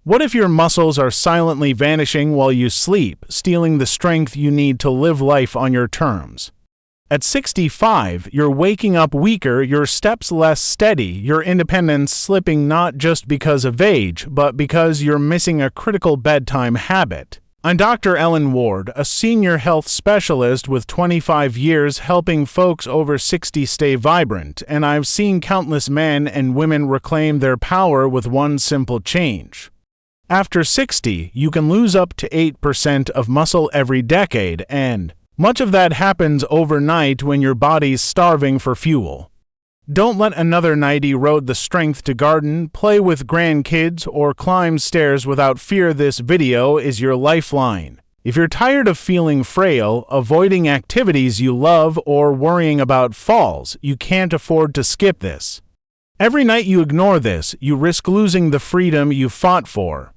What if your muscles are silently vanishing while you sleep, stealing the strength you need to live life on your terms? At 65, you're waking up weaker, your steps less steady, your independence slipping not just because of age, but because you're missing a critical bedtime habit. I'm Dr. Ellen Ward, a senior health specialist with 25 years helping folks over 60 stay vibrant, and I've seen countless men and women reclaim their power with one simple change. After 60, you can lose up to 8% of muscle every decade, and much of that happens overnight when your body's starving for fuel. Don't let another night erode the strength to garden, play with grandkids, or climb stairs without fear. This video is your lifeline. If you're tired of feeling frail, avoiding activities you love, or worrying about falls, you can't afford to skip this. Every night you ignore this, you risk losing the freedom you fought for.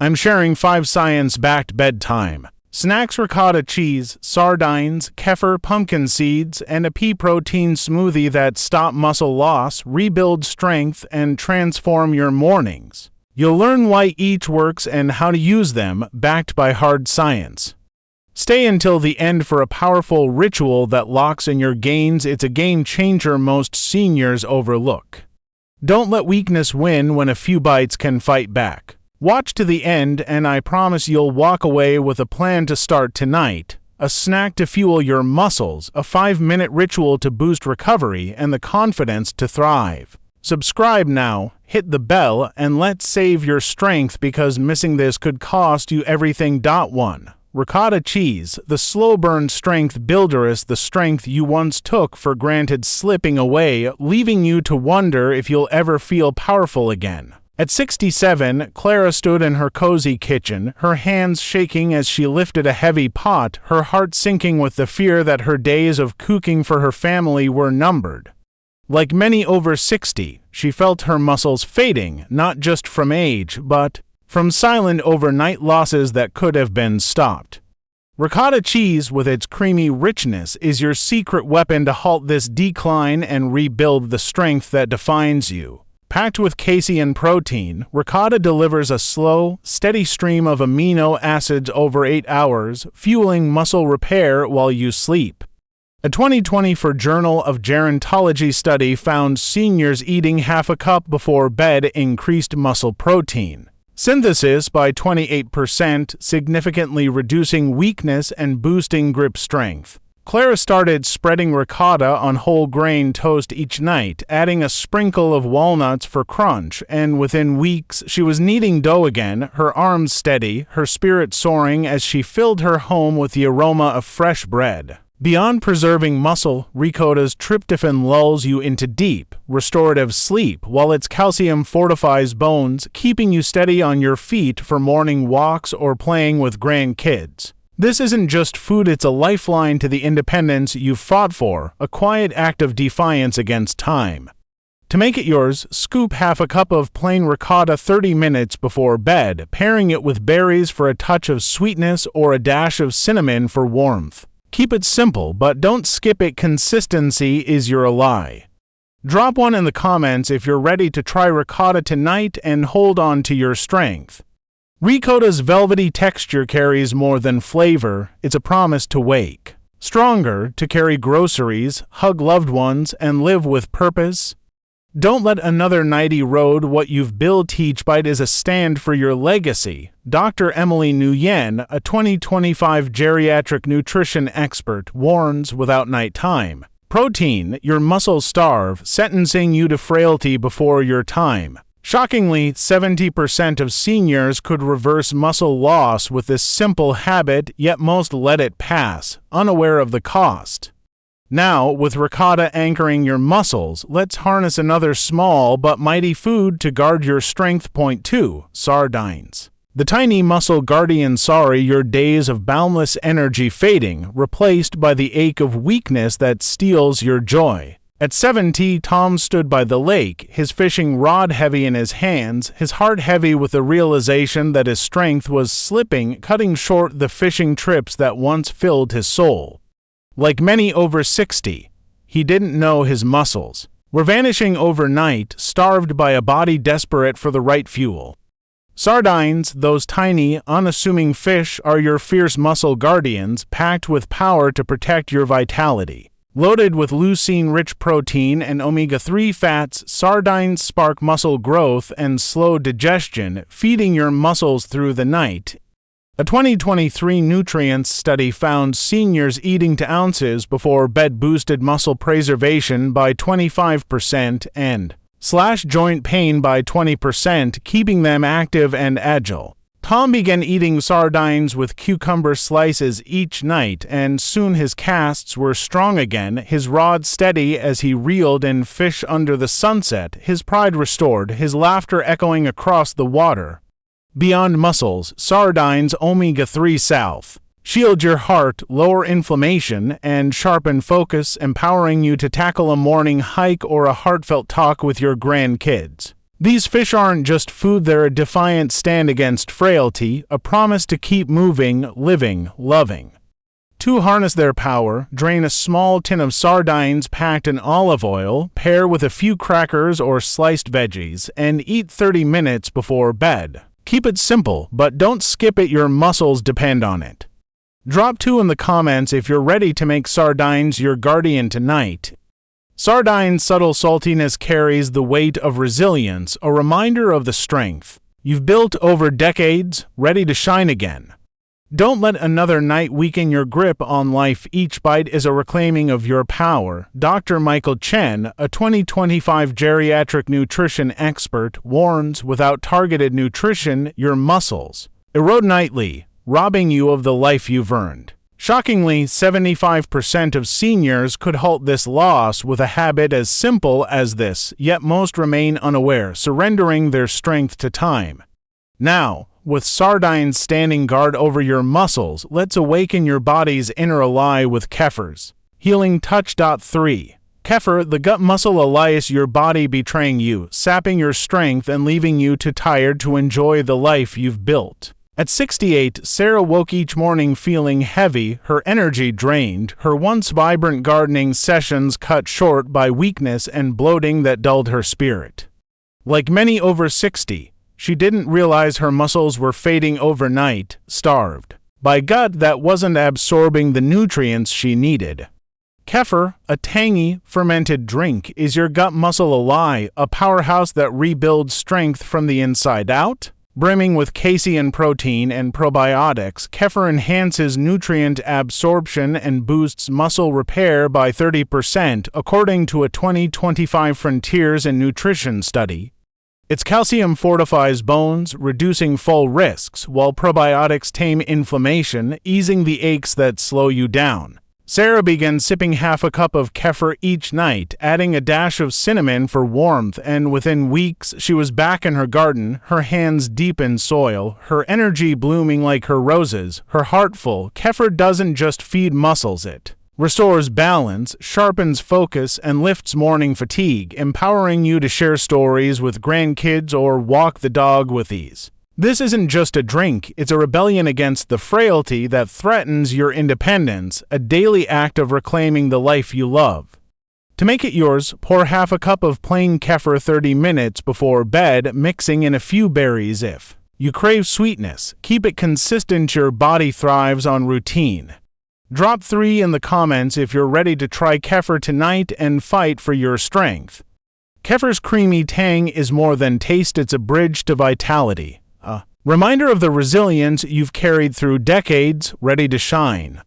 I'm sharing 5 science-backed bedtime snacks: ricotta cheese, sardines, kefir, pumpkin seeds, and a pea protein smoothie that stop muscle loss, rebuild strength, and transform your mornings. You'll learn why each works and how to use them, backed by hard science. Stay until the end for a powerful ritual that locks in your gains. It's a game changer most seniors overlook. Don't let weakness win when a few bites can fight back. Watch to the end, and I promise you'll walk away with a plan to start tonight, a snack to fuel your muscles, a 5-minute ritual to boost recovery, and the confidence to thrive. Subscribe now, hit the bell, and let's save your strength, because missing this could cost you everything. 1. Ricotta cheese, the slow-burn strength builder, is the strength you once took for granted slipping away, leaving you to wonder if you'll ever feel powerful again. At 67, Clara stood in her cozy kitchen, her hands shaking as she lifted a heavy pot, her heart sinking with the fear that her days of cooking for her family were numbered. Like many over 60, she felt her muscles fading, not just from age, but from silent overnight losses that could have been stopped. Ricotta cheese, with its creamy richness, is your secret weapon to halt this decline and rebuild the strength that defines you. Packed with casein protein, ricotta delivers a slow, steady stream of amino acids over 8 hours, fueling muscle repair while you sleep. A 2024 Journal of Gerontology study found seniors eating half a cup before bed increased muscle protein synthesis by 28%, significantly reducing weakness and boosting grip strength. Clara started spreading ricotta on whole grain toast each night, adding a sprinkle of walnuts for crunch, and within weeks she was kneading dough again, her arms steady, her spirit soaring as she filled her home with the aroma of fresh bread. Beyond preserving muscle, ricotta's tryptophan lulls you into deep, restorative sleep, while its calcium fortifies bones, keeping you steady on your feet for morning walks or playing with grandkids. This isn't just food, it's a lifeline to the independence you've fought for, a quiet act of defiance against time. To make it yours, scoop half a cup of plain ricotta 30 minutes before bed, pairing it with berries for a touch of sweetness or a dash of cinnamon for warmth. Keep it simple, but don't skip it. Consistency is your ally. Drop one in the comments if you're ready to try ricotta tonight and hold on to your strength. Ricotta's velvety texture carries more than flavor, it's a promise to wake stronger, to carry groceries, hug loved ones, and live with purpose. Don't let another night erode what you've built. Each bite is a stand for your legacy. Dr. Emily Nguyen, a 2025 geriatric nutrition expert, warns without nighttime protein, your muscles starve, sentencing you to frailty before your time. Shockingly, 70% of seniors could reverse muscle loss with this simple habit, yet most let it pass, unaware of the cost. Now, with ricotta anchoring your muscles, let's harness another small but mighty food to guard your strength. 2. Sardines. The tiny muscle guardian. Sorry, your days of boundless energy fading, replaced by the ache of weakness that steals your joy. At 70, Tom stood by the lake, his fishing rod heavy in his hands, his heart heavy with the realization that his strength was slipping, cutting short the fishing trips that once filled his soul. Like many over 60, he didn't know his muscles were vanishing overnight, starved by a body desperate for the right fuel. Sardines, those tiny, unassuming fish, are your fierce muscle guardians, packed with power to protect your vitality. Loaded with leucine-rich protein and omega-3 fats, sardines spark muscle growth and slow digestion, feeding your muscles through the night. A 2023 nutrients study found seniors eating to ounces before bed boosted muscle preservation by 25% and joint pain by 20%, keeping them active and agile. Tom began eating sardines with cucumber slices each night, and soon his casts were strong again, his rod steady as he reeled in fish under the sunset, his pride restored, his laughter echoing across the water. Beyond muscles, sardines omega-3 South. Shield your heart, lower inflammation, and sharpen focus, empowering you to tackle a morning hike or a heartfelt talk with your grandkids. These fish aren't just food, they're a defiant stand against frailty, a promise to keep moving, living, loving. To harness their power, drain a small tin of sardines packed in olive oil, pair with a few crackers or sliced veggies, and eat 30 minutes before bed. Keep it simple, but don't skip it, your muscles depend on it. Drop 2 in the comments if you're ready to make sardines your guardian tonight. Sardines' subtle saltiness carries the weight of resilience, a reminder of the strength you've built over decades, ready to shine again. Don't let another night weaken your grip on life. Each bite is a reclaiming of your power. Dr. Michael Chen, a 2025 geriatric nutrition expert, warns without targeted nutrition, your muscles erode nightly, robbing you of the life you've earned. Shockingly, 75% of seniors could halt this loss with a habit as simple as this, yet most remain unaware, surrendering their strength to time. Now, with sardines standing guard over your muscles, let's awaken your body's inner ally with Kefir's Healing Touch. 3. Kefir, the gut muscle allies your body betraying you, sapping your strength and leaving you too tired to enjoy the life you've built. At 68, Sarah woke each morning feeling heavy, her energy drained, her once vibrant gardening sessions cut short by weakness and bloating that dulled her spirit. Like many over 60, she didn't realize her muscles were fading overnight, starved by gut that wasn't absorbing the nutrients she needed. Kefir, a tangy, fermented drink, is your gut muscle ally, a powerhouse that rebuilds strength from the inside out. Brimming with casein protein and probiotics, Kefir enhances nutrient absorption and boosts muscle repair by 30%, according to a 2025 Frontiers in Nutrition study. Its calcium fortifies bones, reducing fall risks, while probiotics tame inflammation, easing the aches that slow you down. Sarah began sipping half a cup of Kefir each night, adding a dash of cinnamon for warmth, and within weeks she was back in her garden, her hands deep in soil, her energy blooming like her roses, her heart full. Kefir doesn't just feed muscles, it restores balance, sharpens focus, and lifts morning fatigue, empowering you to share stories with grandkids or walk the dog with ease. This isn't just a drink, it's a rebellion against the frailty that threatens your independence, a daily act of reclaiming the life you love. To make it yours, pour half a cup of plain Kefir 30 minutes before bed, mixing in a few berries. If you crave sweetness, keep it consistent, your body thrives on routine. Drop 3 in the comments if you're ready to try Kefir tonight and fight for your strength. Kefir's creamy tang is more than taste, it's a bridge to vitality. Reminder of the resilience you've carried through decades, ready to shine.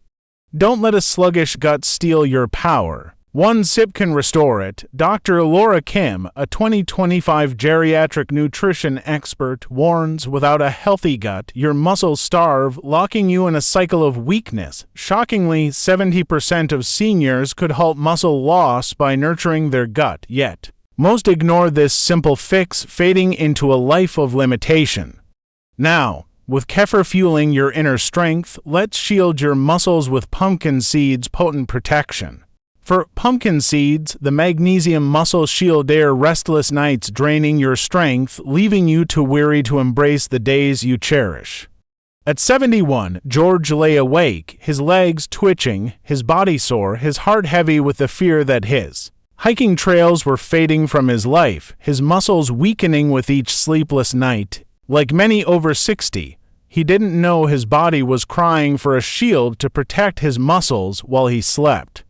Don't let a sluggish gut steal your power. One sip can restore it. Dr. Laura Kim, a 2025 geriatric nutrition expert, warns without a healthy gut, your muscles starve, locking you in a cycle of weakness. Shockingly, 70% of seniors could halt muscle loss by nurturing their gut, yet most ignore this simple fix, fading into a life of limitation. Now, with Kefir fueling your inner strength, let's shield your muscles with pumpkin seeds' potent protection. For pumpkin seeds, the Magnesium muscle shield air restless nights, draining your strength, leaving you too weary to embrace the days you cherish. At 71, George lay awake, his legs twitching, his body sore, his heart heavy with the fear that his hiking trails were fading from his life, his muscles weakening with each sleepless night. Like many over 60, he didn't know his body was crying for a shield to protect his muscles while he slept.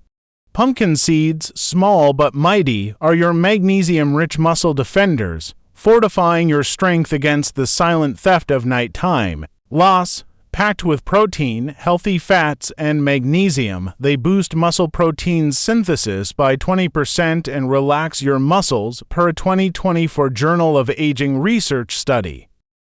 Pumpkin seeds, small but mighty, are your magnesium-rich muscle defenders, fortifying your strength against the silent theft of nighttime loss. Packed with protein, healthy fats, and magnesium, they boost muscle protein synthesis by 20% and relax your muscles, per a 2024 Journal of Aging research study.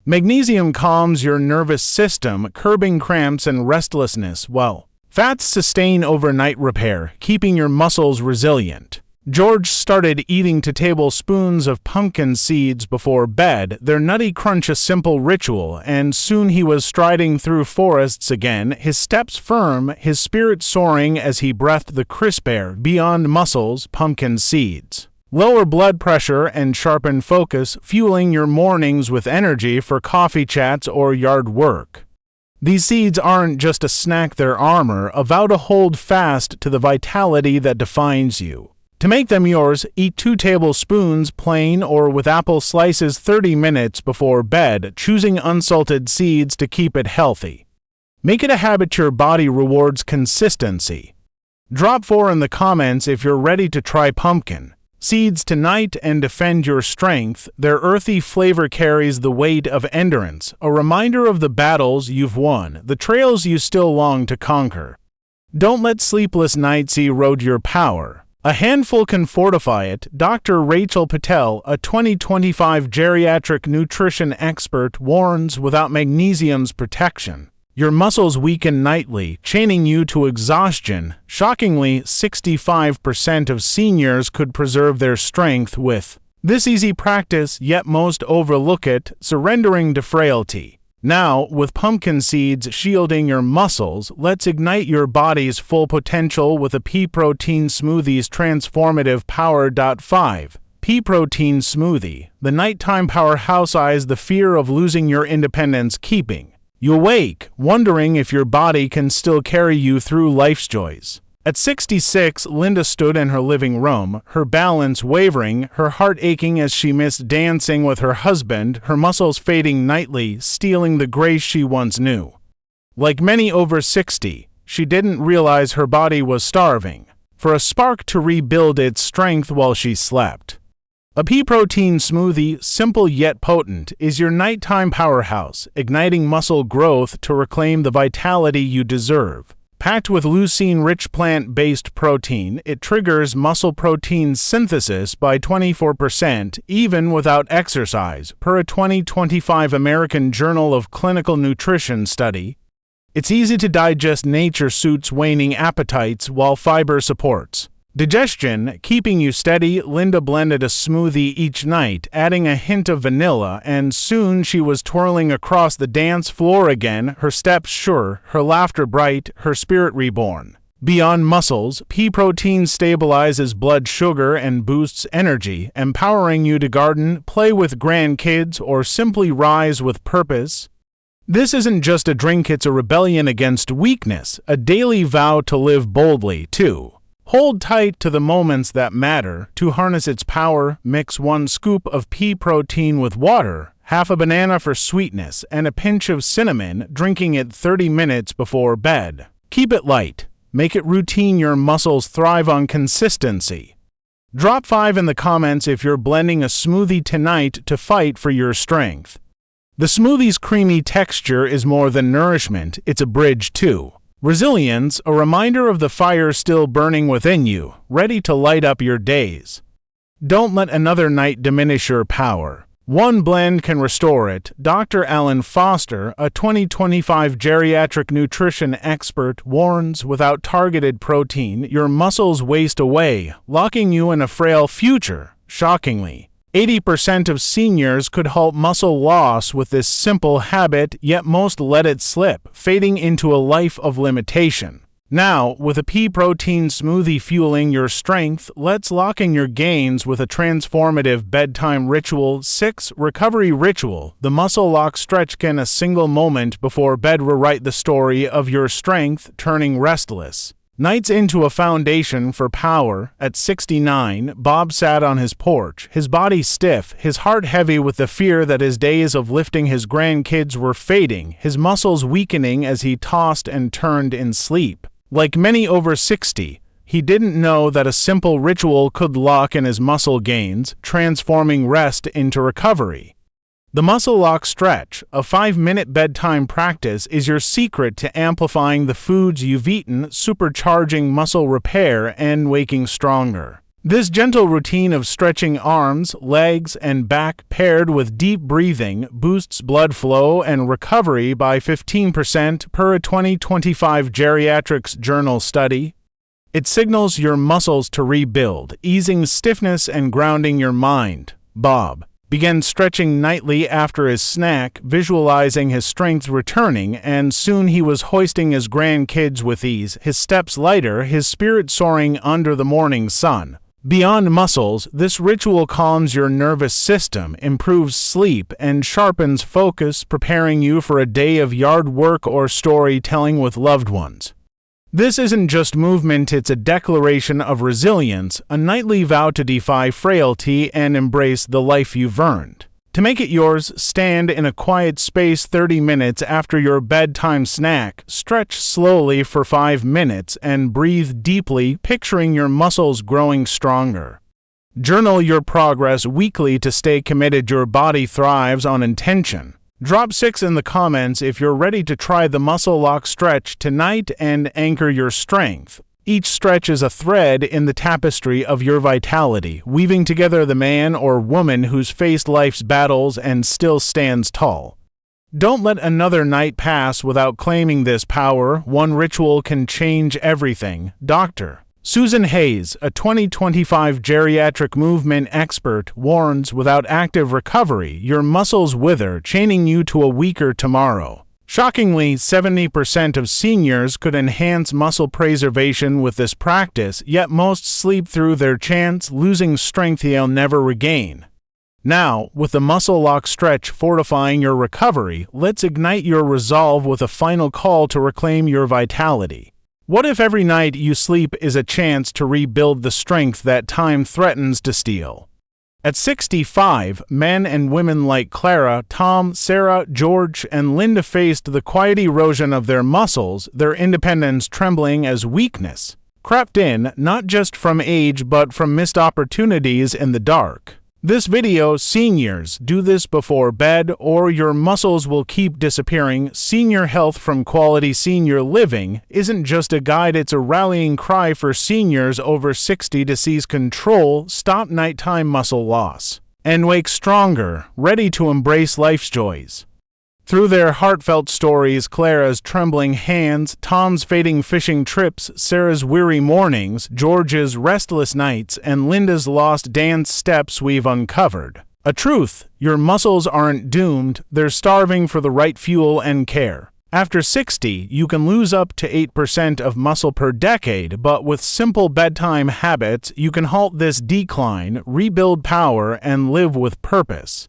Magnesium calms your nervous system, curbing cramps and restlessness, while fats sustain overnight repair, keeping your muscles resilient. George started eating 2 tablespoons of pumpkin seeds before bed, their nutty crunch a simple ritual, and soon he was striding through forests again, his steps firm, his spirit soaring as he breathed the crisp air. Beyond muscles, pumpkin seeds lower blood pressure and sharpen focus, fueling your mornings with energy for coffee chats or yard work. These seeds aren't just a snack, they're armor, a vow to hold fast to the vitality that defines you. To make them yours, eat 2 tablespoons plain or with apple slices 30 minutes before bed, choosing unsalted seeds to keep it healthy. Make it a habit your body rewards consistency. Drop 4 in the comments if you're ready to try pumpkin seeds tonight and defend your strength. Their earthy flavor carries the weight of endurance, a reminder of the battles you've won, the trails you still long to conquer. Don't let sleepless nights erode your power. A handful can fortify it. Dr. Rachel Patel, a 2025 geriatric nutrition expert, warns without magnesium's protection, your muscles weaken nightly, chaining you to exhaustion. Shockingly, 65% of seniors could preserve their strength with this easy practice, yet most overlook it, surrendering to frailty. Now, with pumpkin seeds shielding your muscles, let's ignite your body's full potential with a pea protein smoothie's transformative power. 5. Pea protein smoothie. The nighttime powerhouse eyes the fear of losing your independence, keeping you awake, wondering if your body can still carry you through life's joys. At 66, Linda stood in her living room, her balance wavering, her heart aching as she missed dancing with her husband, her muscles fading nightly, stealing the grace she once knew. Like many over 60, she didn't realize her body was starving for a spark to rebuild its strength while she slept. A pea protein smoothie, simple yet potent, is your nighttime powerhouse, igniting muscle growth to reclaim the vitality you deserve. Packed with leucine-rich plant-based protein, it triggers muscle protein synthesis by 24%, even without exercise, per a 2025 American Journal of Clinical Nutrition study. It's easy to digest. Nature suits waning appetites while fiber supports digestion, keeping you steady. Linda blended a smoothie each night, adding a hint of vanilla, and soon she was twirling across the dance floor again, her steps sure, her laughter bright, her spirit reborn. Beyond muscles, pea protein stabilizes blood sugar and boosts energy, empowering you to garden, play with grandkids, or simply rise with purpose. This isn't just a drink, it's a rebellion against weakness, a daily vow to live boldly, too. Hold tight to the moments that matter. To harness its power, mix 1 scoop of pea protein with water, half a banana for sweetness, and a pinch of cinnamon, drinking it 30 minutes before bed. Keep it light. Make it routine. Your muscles thrive on consistency. Drop 5 in the comments if you're blending a smoothie tonight to fight for your strength. The smoothie's creamy texture is more than nourishment, it's a bridge to resilience, a reminder of the fire still burning within you, ready to light up your days. Don't let another night diminish your power. 1 blend can restore it. Dr. Alan Foster, a 2025 geriatric nutrition expert, warns without targeted protein, your muscles waste away, locking you in a frail future. Shockingly, 80% of seniors could halt muscle loss with this simple habit, yet most let it slip, fading into a life of limitation. Now, with a pea protein smoothie fueling your strength, let's lock in your gains with a transformative bedtime ritual. 6. Recovery ritual. The muscle lock stretch. Can a single moment before bed rewrite the story of your strength, turning restless Nights into a foundation for power. At 69, Bob sat on his porch, his body stiff, his heart heavy with the fear that his days of lifting his grandkids were fading, his muscles weakening as he tossed and turned in sleep. Like many over 60, he didn't know that a simple ritual could lock in his muscle gains, transforming rest into recovery. The Muscle Lock Stretch, a 5-minute bedtime practice, is your secret to amplifying the foods you've eaten, supercharging muscle repair, and waking stronger. This gentle routine of stretching arms, legs, and back paired with deep breathing boosts blood flow and recovery by 15% per a 2025 Geriatrics Journal study. It signals your muscles to rebuild, easing stiffness and grounding your mind. Bob began stretching nightly after his snack, visualizing his strength returning, and soon he was hoisting his grandkids with ease, his steps lighter, his spirit soaring under the morning sun. Beyond muscles, this ritual calms your nervous system, improves sleep, and sharpens focus, preparing you for a day of yard work or storytelling with loved ones. This isn't just movement, it's a declaration of resilience, a nightly vow to defy frailty and embrace the life you've earned. To make it yours, stand in a quiet space 30 minutes after your bedtime snack, stretch slowly for 5 minutes, and breathe deeply, picturing your muscles growing stronger. Journal your progress weekly to stay committed. Your body thrives on intention. Drop 6 in the comments if you're ready to try the Muscle Lock Stretch tonight and anchor your strength. Each stretch is a thread in the tapestry of your vitality, weaving together the man or woman who's faced life's battles and still stands tall. Don't let another night pass without claiming this power. One ritual can change everything. Dr. Susan Hayes, a 2025 geriatric movement expert, warns without active recovery, your muscles wither, chaining you to a weaker tomorrow. Shockingly, 70% of seniors could enhance muscle preservation with this practice, yet most sleep through their chance, losing strength they'll never regain. Now, with the Muscle Lock Stretch fortifying your recovery, let's ignite your resolve with a final call to reclaim your vitality. What if every night you sleep is a chance to rebuild the strength that time threatens to steal? At 65, men and women like Clara, Tom, Sarah, George, and Linda faced the quiet erosion of their muscles, their independence trembling as weakness crept in, not just from age but from missed opportunities in the dark. This video, seniors, do this before bed or your muscles will keep disappearing. Senior health from quality senior living isn't just a guide, it's a rallying cry for seniors over 60 to seize control, stop nighttime muscle loss, and wake stronger, ready to embrace life's joys. Through their heartfelt stories, Clara's trembling hands, Tom's fading fishing trips, Sarah's weary mornings, George's restless nights, and Linda's lost dance steps, we've uncovered a truth: your muscles aren't doomed, they're starving for the right fuel and care. After 60, you can lose up to 8% of muscle per decade, but with simple bedtime habits, you can halt this decline, rebuild power, and live with purpose.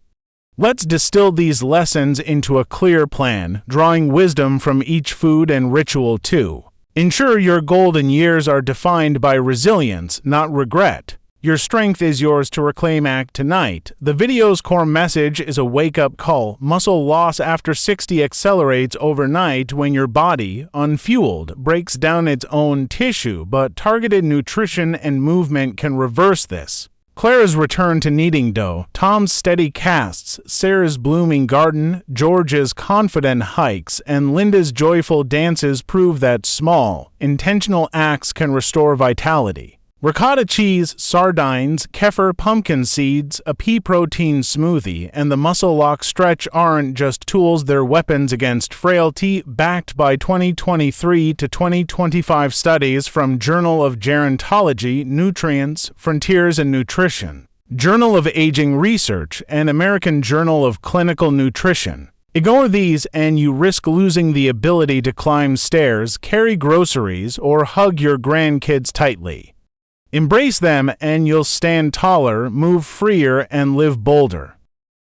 Let's distill these lessons into a clear plan, drawing wisdom from each food and ritual too. Ensure your golden years are defined by resilience, not regret. Your strength is yours to reclaim. Act tonight. The video's core message is a wake-up call. Muscle loss after 60 accelerates overnight when your body, unfueled, breaks down its own tissue, but targeted nutrition and movement can reverse this. Clara's return to kneading dough, Tom's steady casts, Sarah's blooming garden, George's confident hikes, and Linda's joyful dances prove that small, intentional acts can restore vitality. Ricotta cheese, sardines, kefir, pumpkin seeds, a pea protein smoothie, and the Muscle Lock Stretch aren't just tools, they're weapons against frailty, backed by 2023 to 2025 studies from Journal of Gerontology, Nutrients, Frontiers in Nutrition, Journal of Aging Research, and American Journal of Clinical Nutrition. Ignore these and you risk losing the ability to climb stairs, carry groceries, or hug your grandkids tightly. Embrace them and you'll stand taller, move freer, and live bolder.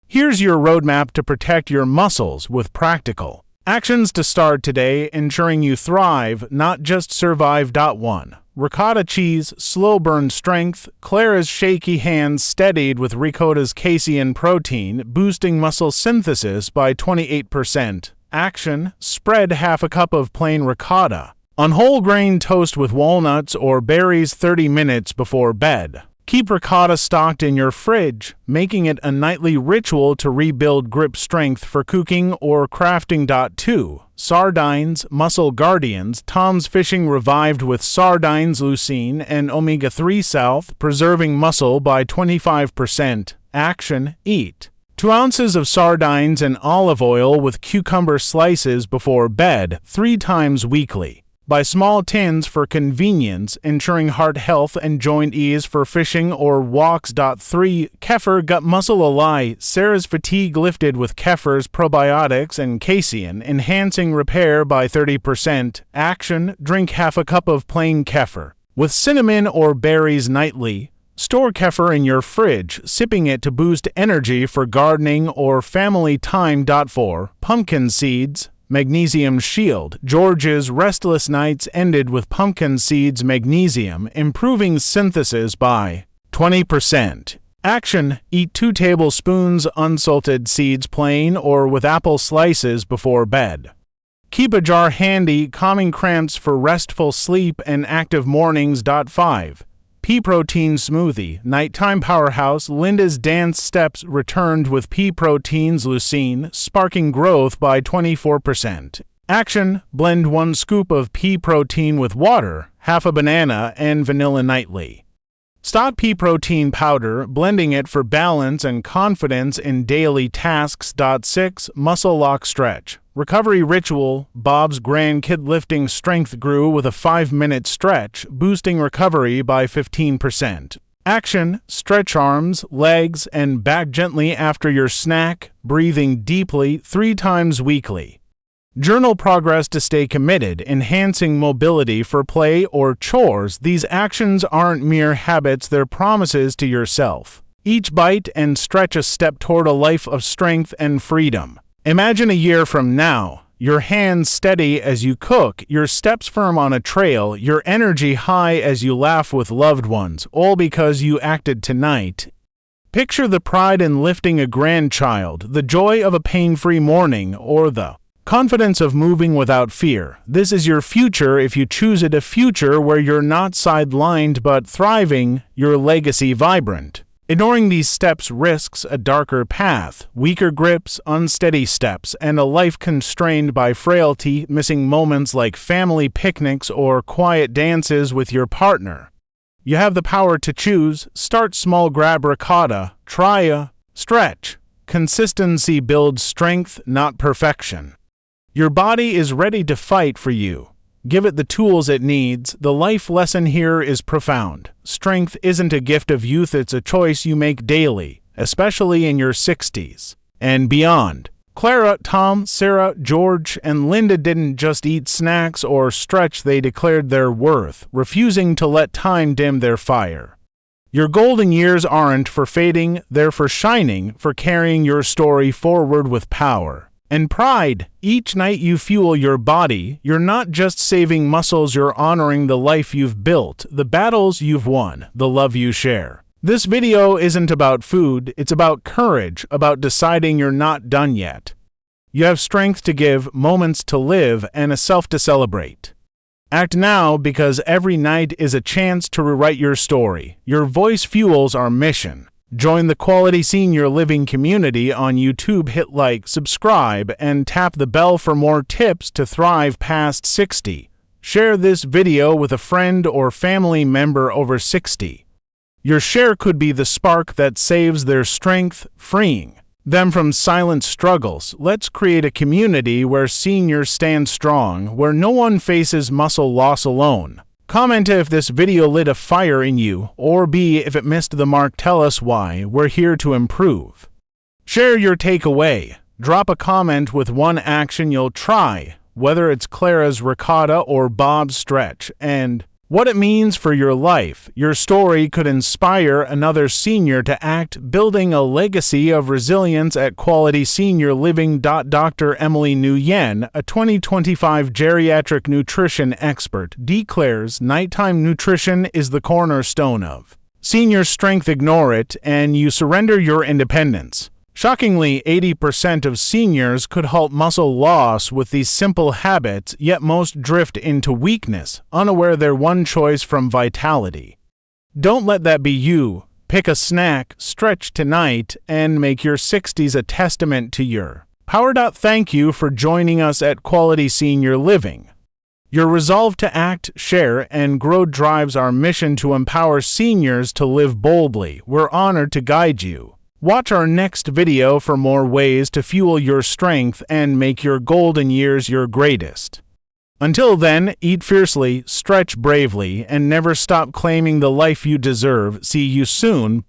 Here's your roadmap to protect your muscles with practical Actions to start today, ensuring you thrive, not just survive. 1. Ricotta cheese, slow burn strength. Clara's shaky hands steadied with ricotta's casein protein, boosting muscle synthesis by 28%. Action: spread half a cup of plain ricotta on whole grain toast with walnuts or berries 30 minutes before bed. Keep ricotta stocked in your fridge, making it a nightly ritual to rebuild grip strength for cooking or crafting. 2. Sardines, muscle guardians. Tom's fishing revived with sardines, leucine, and omega-3 south, preserving muscle by 25%. Action: eat 2 ounces of sardines and olive oil with cucumber slices before bed 3 times weekly. Buy small tins for convenience, ensuring heart health and joint ease for fishing or walks. 3. Kefir gut muscle ally. Sarah's fatigue lifted with kefir's probiotics and casein, enhancing repair by 30%. Action: drink half a cup of plain kefir with cinnamon or berries nightly. Store kefir in your fridge, sipping it to boost energy for gardening or family time. 4. Pumpkin seeds, magnesium shield. George's restless nights ended with pumpkin seeds magnesium, improving synthesis by 20%. Action: eat 2 tablespoons unsalted seeds plain or with apple slices before bed. Keep a jar handy, calming cramps for restful sleep and active mornings. 5. Pea protein smoothie, nighttime powerhouse. Linda's dance steps returned with pea proteins leucine, sparking growth by 24%. Action: blend 1 scoop of pea protein with water, half a banana, and vanilla nightly. Stock pea protein powder, blending it for balance and confidence in daily tasks. 6. Muscle lock stretch. Recovery ritual. Bob's grandkid lifting strength grew with a 5-minute stretch, boosting recovery by 15%. Action: stretch arms, legs, and back gently after your snack, breathing deeply 3 times weekly. Journal progress to stay committed, enhancing mobility for play or chores. These actions aren't mere habits, they're promises to yourself. Each bite and stretch a step toward a life of strength and freedom. Imagine a year from now, your hands steady as you cook, your steps firm on a trail, your energy high as you laugh with loved ones, all because you acted tonight. Picture the pride in lifting a grandchild, the joy of a pain-free morning, or the confidence of moving without fear. This is your future if you choose it, a future where you're not sidelined but thriving, your legacy vibrant. Ignoring these steps risks a darker path, weaker grips, unsteady steps, and a life constrained by frailty, missing moments like family picnics or quiet dances with your partner. You have the power to choose. Start small, grab ricotta, try a stretch. Consistency builds strength, not perfection. Your body is ready to fight for you. Give it the tools it needs. The life lesson here is profound. Strength isn't a gift of youth, it's a choice you make daily, especially in your 60s and beyond. Clara, Tom, Sarah, George, and Linda didn't just eat snacks or stretch, they declared their worth, refusing to let time dim their fire. Your golden years aren't for fading, they're for shining, for carrying your story forward with power and pride. Each night you fuel your body, you're not just saving muscles, you're honoring the life you've built, the battles you've won, the love you share. This video isn't about food, it's about courage, about deciding you're not done yet. You have strength to give, moments to live, and a self to celebrate. Act now, because every night is a chance to rewrite your story. Your voice fuels our mission. Join the Quality Senior Living community on YouTube, hit like, subscribe, and tap the bell for more tips to thrive past 60. Share this video with a friend or family member over 60. Your share could be the spark that saves their strength, freeing them from silent struggles. Let's create a community where seniors stand strong, where no one faces muscle loss alone. Comment if this video lit a fire in you, or B, if it missed the mark, tell us why. We're here to improve. Share your takeaway. Drop a comment with one action you'll try, whether it's Clara's ricotta or Bob's stretch, and what it means for your life. Your story could inspire another senior to act, building a legacy of resilience at Quality Senior Living. Dr. Emily Nguyen, a 2025 geriatric nutrition expert, declares nighttime nutrition is the cornerstone of senior strength. Ignore it, and you surrender your independence. Shockingly, 80% of seniors could halt muscle loss with these simple habits, yet most drift into weakness, unaware their one choice from vitality. Don't let that be you. Pick a snack, stretch tonight, and make your 60s a testament to your power. Thank you for joining us at Quality Senior Living. Your resolve to act, share, and grow drives our mission to empower seniors to live boldly. We're honored to guide you. Watch our next video for more ways to fuel your strength and make your golden years your greatest. Until then, eat fiercely, stretch bravely, and never stop claiming the life you deserve. See you soon.